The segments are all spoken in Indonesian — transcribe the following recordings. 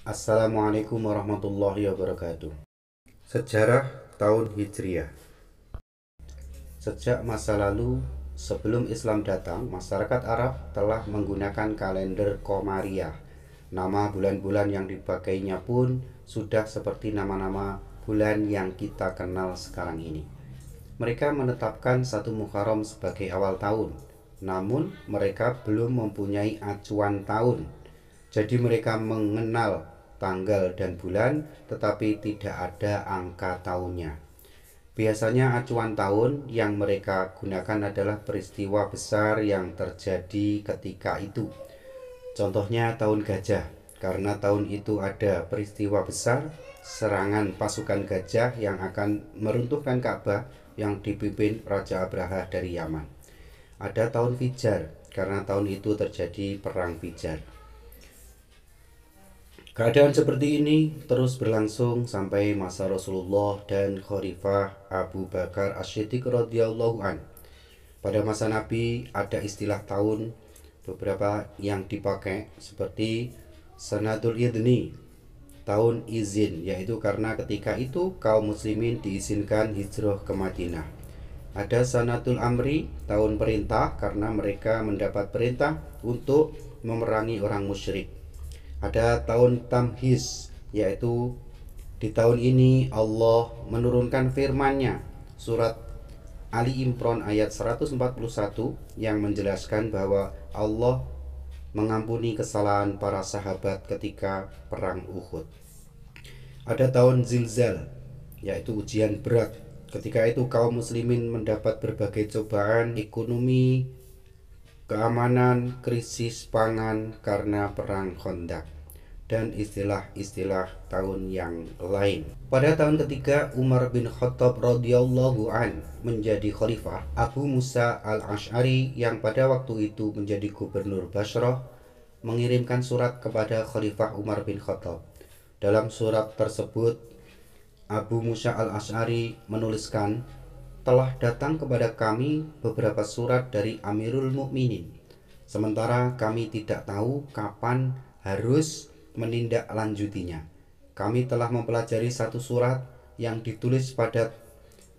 Assalamualaikum warahmatullahi wabarakatuh. Sejarah tahun Hijriah. Sejak masa lalu, sebelum Islam datang, masyarakat Arab telah menggunakan kalender Komariah. Nama bulan-bulan yang dipakainya pun sudah seperti nama-nama bulan yang kita kenal sekarang ini. Mereka menetapkan 1 Muharram sebagai awal tahun, namun mereka belum mempunyai acuan tahun. Jadi mereka mengenal tanggal dan bulan, tetapi tidak ada angka tahunnya. Biasanya acuan tahun yang mereka gunakan adalah peristiwa besar yang terjadi ketika itu. Contohnya tahun gajah, karena tahun itu ada peristiwa besar, serangan pasukan gajah yang akan meruntuhkan Ka'bah yang dipimpin Raja Abraha dari Yaman. Ada tahun Fijar, karena tahun itu terjadi perang Fijar. Keadaan seperti ini terus berlangsung sampai masa Rasulullah dan Khalifah Abu Bakar As-Siddiq radhiyallahu an. Pada masa Nabi ada istilah tahun beberapa yang dipakai seperti Sanatul Idni, tahun izin, yaitu karena ketika itu kaum muslimin diizinkan hijrah ke Madinah. Ada Sanatul Amri, tahun perintah, karena mereka mendapat perintah untuk memerangi orang musyrik. Ada tahun Tamhiz, yaitu di tahun ini Allah menurunkan firman-Nya, surat Ali Imran ayat 141 yang menjelaskan bahwa Allah mengampuni kesalahan para sahabat ketika perang Uhud. Ada tahun Zilzal, yaitu ujian berat. Ketika itu kaum muslimin mendapat berbagai cobaan ekonomi, keamanan, krisis pangan karena perang Khandaq, dan istilah-istilah tahun yang lain. Pada tahun ketiga Umar bin Khattab radhiyallahu an menjadi khalifah, Abu Musa al-Ash'ari yang pada waktu itu menjadi gubernur Basrah mengirimkan surat kepada Khalifah Umar bin Khattab. Dalam surat tersebut Abu Musa al-Ash'ari menuliskan, telah datang kepada kami beberapa surat dari Amirul Mukminin, sementara kami tidak tahu kapan harus menindaklanjutinya. Kami telah mempelajari satu surat yang ditulis pada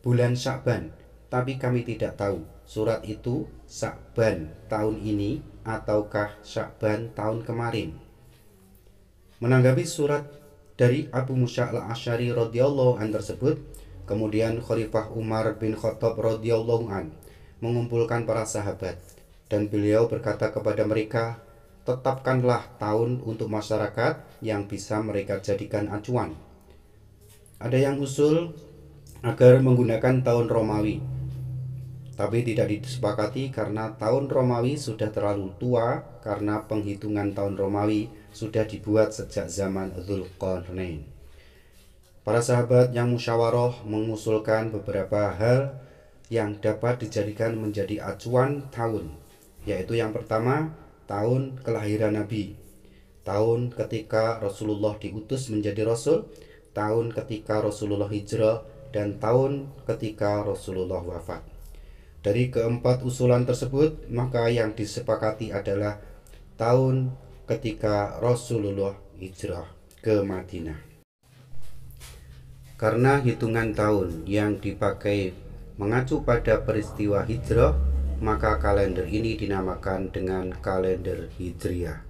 bulan Sya'ban, tapi kami tidak tahu surat itu Sya'ban tahun ini ataukah Sya'ban tahun kemarin. Menanggapi surat dari Abu Musa al-Ash'ari radhiyallahu an tersebut, kemudian Khalifah Umar bin Khattab radhiyallahu an mengumpulkan para sahabat dan beliau berkata kepada mereka, tetapkanlah tahun untuk masyarakat yang bisa mereka jadikan acuan. Ada yang usul agar menggunakan tahun Romawi, tapi tidak disepakati karena tahun Romawi sudah terlalu tua, karena penghitungan tahun Romawi sudah dibuat sejak zaman Dzulqarnain. Para sahabat yang musyawarah mengusulkan beberapa hal yang dapat dijadikan menjadi acuan tahun, yaitu yang pertama, tahun kelahiran Nabi, tahun ketika Rasulullah diutus menjadi Rasul, tahun ketika Rasulullah hijrah, dan tahun ketika Rasulullah wafat. Dari keempat usulan tersebut, maka yang disepakati adalah tahun ketika Rasulullah hijrah ke Madinah. Karena hitungan tahun yang dipakai mengacu pada peristiwa hijrah, maka kalender ini dinamakan dengan kalender Hijriah.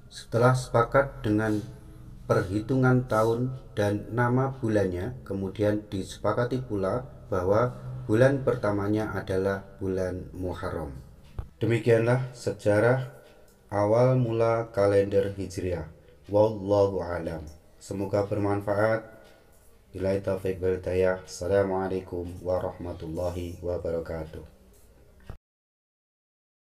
Setelah sepakat dengan perhitungan tahun dan nama bulannya, kemudian disepakati pula bahwa bulan pertamanya adalah bulan Muharram. Demikianlah sejarah awal mula kalender Hijriah. Wallahu a'lam. Semoga bermanfaat. Billahi taufiq wal hidayah. Assalamualaikum warahmatullahi wabarakatuh.